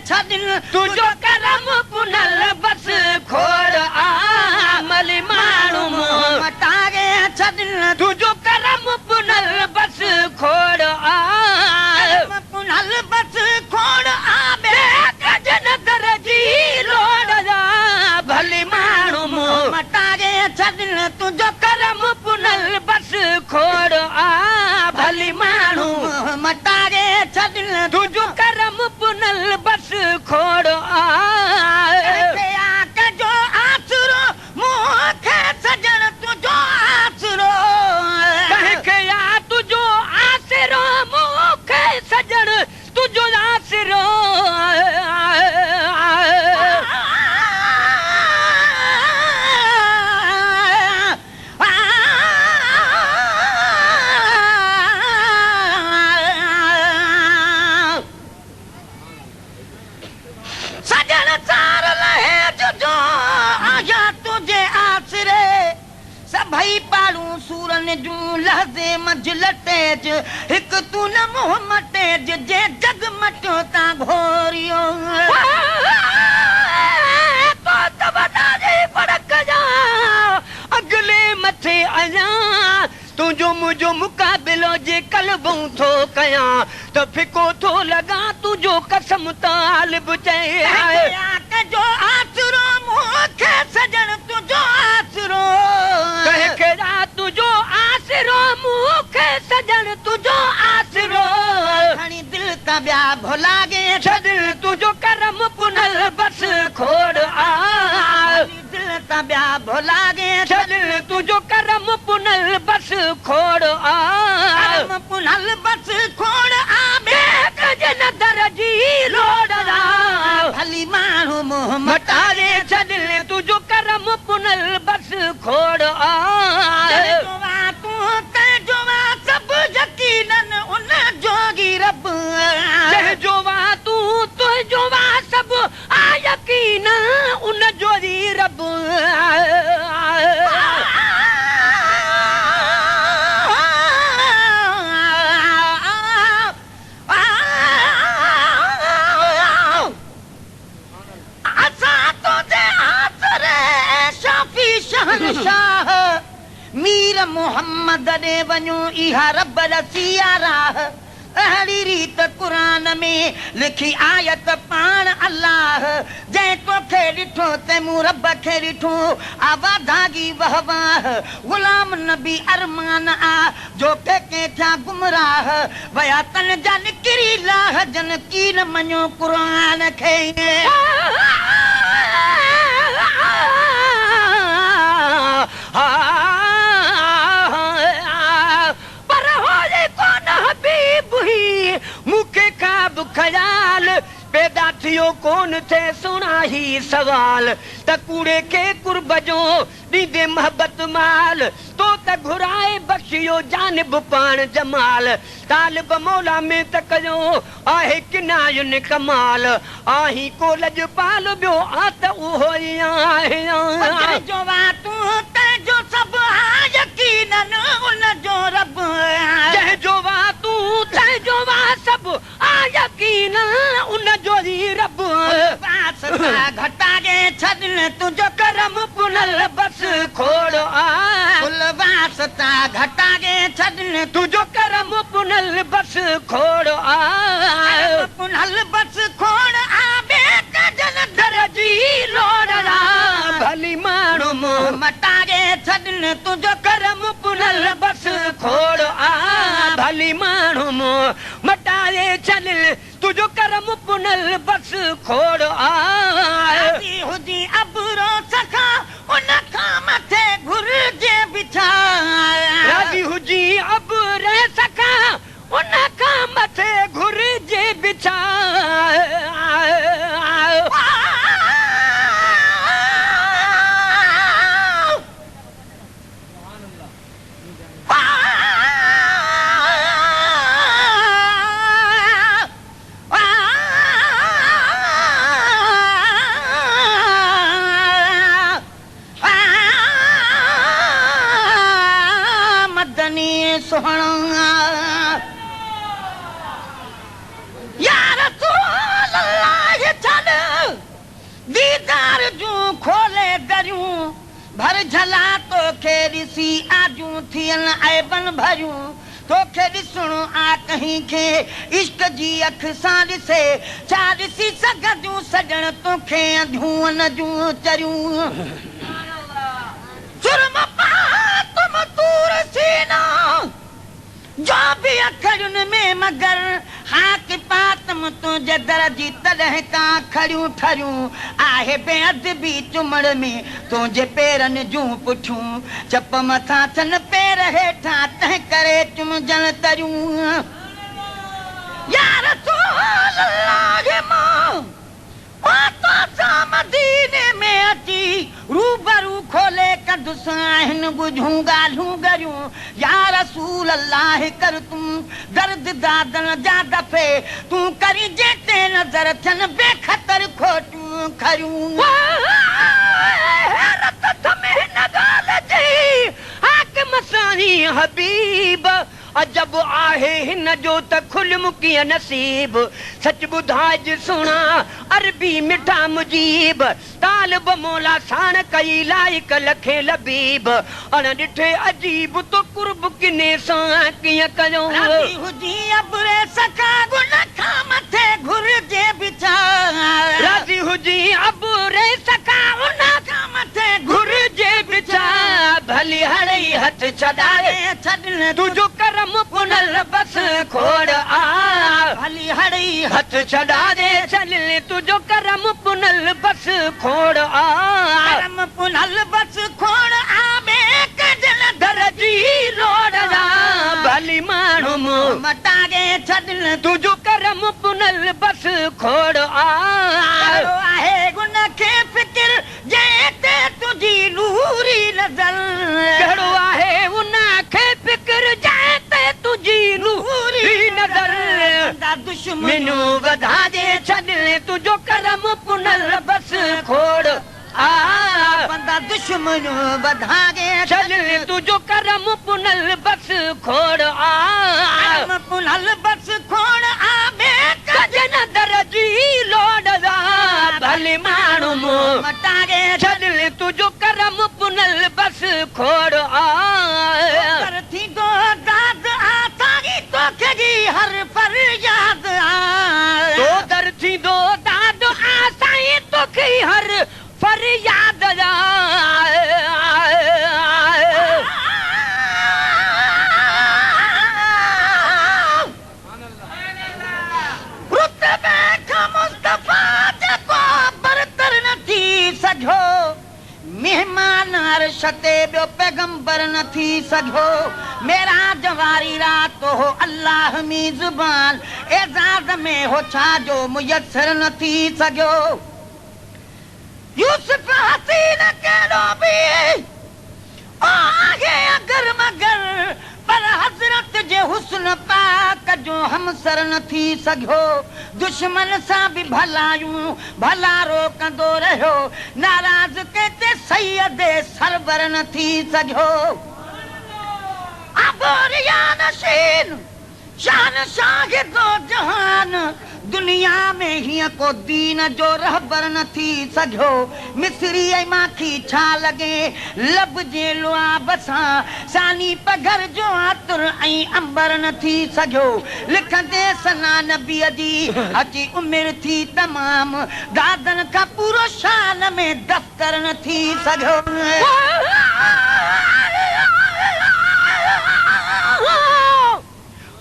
छदिन तुझो करम पुनल बस खोड़ आमल माण्हू मटाए छदिन तुझो करम पुनल बस खोड़ आम पुनल बस खोड़ आबे गजन दरजी लोड़ा भली माण्हू मटाए छदिन तुझो करम पुनल बस खोड़ आ भली माण्हू मटाए छदिन तुझो करम पुनल बस खोड़ आ जो आसरो मूंखे सजण तुझो आसरो कहिया तुझो आसरो मूंखे सजण तुझो आसरो भई पालू सूरन जूं लहज़े मंझि तेज हिक तू न मोहम्मद तेज जे जग मटियो ता घोरियो तो तवदा जे फड़क जा अगले मथे आया तुझो मुझो मुकाबिलो जे कलबूं थो कया तो फिको थो लगा तुझो कसम तालिब चए जो आसरो मूंखे सजण तुझो आसरो कहिया तुझो आसरो मूंखे सजण तुझो आसरो खणी दिल ता ॿिया भुलागे छदिल तुझो करम पुनल बस खोड़ आ दिल ता ॿिया भुलागे छदिल तुझो करम पुनल बस खोड़ आ पुनल बस खोड़ आ गजन दरजी लोड़ा भली माण्हू मटाए छदिल तुझो करम पुनल बस खोड़ आ जोवा सब यकीनन उन जोगी रब जोवा तू जोवा सब आ यकीन उन जोगी रब शाह मीर मोहम्मद दे वञो इहा रब रसिया राह अहिड़ी रीत क़ुरान में लिखी आयत पाण अल्लाह जंहिं तोखे ॾिठो ते मूं रब खे ॾिठो आवाधागी वहवाह ग़ुलाम नबी अरमान आ जो के थिया गुमराह वया तन जा निकिरी लाह जन कीन मञो क़ुरान खे पर होए कोन हबीब ही मूंखे ख्वाब ख्याल पैदा थियो कोन थे सुना ही सवाल त कूड़े के कुर्ब जो ॾींदे मोहब्बत माल तो त घुराए बख्शियो जानिब पाण जमाल तालिब मौला में त कयो आहे किनायुन कमाल आही को लजपाल ॿियो आ त उहो ई आहे जो वा तूं जो सब यकीनन उन जो रब जो वा तूं जो वा सब आ यकीन उन जो ही रब घटागे छदिन तुझो करम पुनल बस खोड़ आ वासता घटागे छदिन तुझो करम पुनल बस खोड़ आ पुनल बस खोड़ आ बेकजन दरजी लोड़ा भली माण्हू मटागे छदिन तुझो करम पुनल बस खोड़ आ भली माण्हू मटाए छदिन तुझो करम पुनल बस खोड़ आ हुजी अबरो सखा उन खां मथे घुर्जे बिछा राजी हुजी अबरे सखा उन खां मथे घुर्जे बिछा भर झला तोखे ॾिसी आजूं थियन ऐबन भरियूं तोखे ॾिसणो आ कहीं खे इश्क जी अख सां ॾिसे छा ॾिसी सघंदियूं सॼण तोखे अंधियूं न जूं चरियूं जुर्म पातम तूर सीना जो भी अखड़ियुनि में मगर हाक पातम तुंहिंजे दर जी तॾहिं का खड़ियूं ठरियूं आहे बेअदबी चुमड़ में तुंहिंजे पेरनि जूं पुठियूं चप मथां थियनि पेर हेठां तंहिं करे चुमजण तरियूं या रसूल अल्लाह मां तोसां मदीने में अची रूबरू खोले कदुस आहिनि ॿुझूं ॻाल्हियूं गरियूं या रसूल अल्लाह कर तूं दर्द दादन जा दफ़े तूं करी जेते नज़र थियनि बेख़तर खोटियूं खरियूं हैरत थमे हिन ॻाल्हि जी हाकिम साईं हबीब अजब आहे हिन जो त खुल मुकीअ नसीब सच ॿुधाइज सुणा अरबी मिठा मुजीब तालिब मौला साण कई लाइक लखे लबीब अण ॾिठे अजीब तो कुर्ब किने सां कीअं कयूं हुजी अबरे सखा गुन खां मथे घुरजे बिचा राज़ी हुजी अबरे सखा उन खां मथे घुरजे बिचा भली हड़ई हथ छॾाए छॾन तुंहिंजो करम पुनल बस खोड़ आ भली हड़ई हथ छॾा दे छॾन तुंहिंजो करम पुनल बस खोड़ आ करम पुनल बस खोड़ आ में कजन दर जी रोड जा भली माण्हू मुंहुं मटागे छॾन तुंहिंजो करम पुनल बस खोड़ आहे गुन खे फिकिर जंहिं ते तुंहिंजी नूरी नज़र कहिड़ो आहे उन खे फिकिर जंहिं ते तुंहिंजी नूरी नज़र दुश्मनूं वधा दे छॾे तुंहिंजो करम पुनल बस खोड़ आ बंदा दुश्मनूं वधा दे छॾे तुंहिंजो करम पुनल बस खोड़ आ करम पुनल बस खोड़ आ कजन दर जी लोड जा भली माण्हू मुंहुं मटागे छॾे तुंहिंजो करम पुनल बस खोड़ आ थींदो दाद आ तागी तोखे जी हर फरियाद आ तो दर थींदो दाद आ साईं तोखे हर फरियाद जा रुतबे खां मुस्तफा जेको बरतर न थी सघियो मेहमान अर्श ते ॿियो पैगंबर न थी सघियो मेरा जवारी रात हो अल्लाह मी ज़ुबान एजाज़ में हो छा जो मुयसर न थी सघियो यूसुफ हसीन कहिड़ो बि आहे अगर मगर पर हज़रत जे हुस्न पाक जो हमसर न थी सघियो दुश्मन सां बि भलायूं भलारो कंदो रहियो नाराज़ कंहिंते सैयद सरवर न थी सघियो अबोरिया नशीन शान शाहिदो जहान दुनिया में हीअं को दीन जो रहबर न थी सघियो मिस्री ऐं माखी छा लॻे लब जे लुआब सां सानी पघर जो आतुर ऐं अंबर न थी सघियो लिखंदे सना नबीअ जी अची उमिरि थी तमाम दादन खां पूरो शान में दफ़्तर न थी सघियो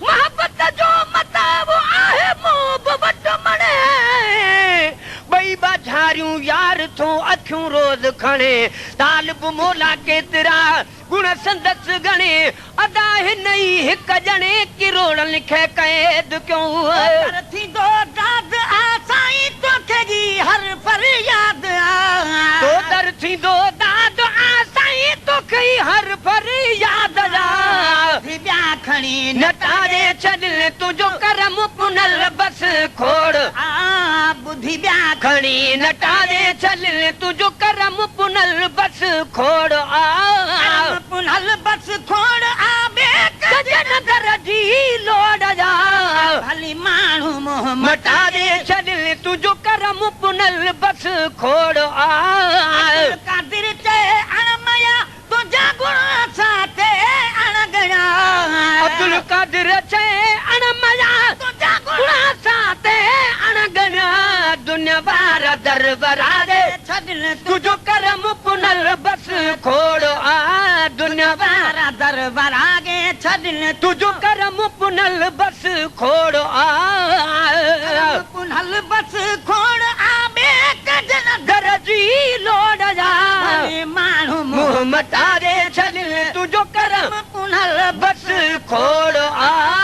मोहब्बत जो मतलब आहे मोहब्बत मणे ॿई बाझारियूं यार थो अखियूं रोज़ खणे तालिब मौला केतिरा गुण संदस गणे अदा हिन ई हिक ॼणे किरोड़ लिखे क़ैद कयूं थींदो दाद आ साईं तोखे जी हर फरियाद आ तो दर थींदो दाद आ साईं तोखे हर फरियाद जा ॿिया खणी नटारे छॾे तुंहिंजो करम पुनल बस खोड़ आ ॿुधी ॿिया खणी नटारे छॾे तुंहिंजो करम पुनल बस खोड़ आ पुनल बस खोड़ आ कजन दर जी लोड जा भली माण्हू मुंहुं मटारे छॾे तुंहिंजो करम पुनल बस खोड़ आ कादिर चए अणम नादिर छे अण मया तुझा गुणा साते अण गना दुनिया वारा दरबारा दे छदिल तुझो करम पुनल बस खोड़ आ दुनिया वारा दरबारा गे छदिल तुझो करम पुनल बस खोड़ आ पुनल बस खोड़ आ बे कजन घर जी लोड जा मानू मुंह मटा दे छदिल तुझो करम पुनल बस खोड़ आ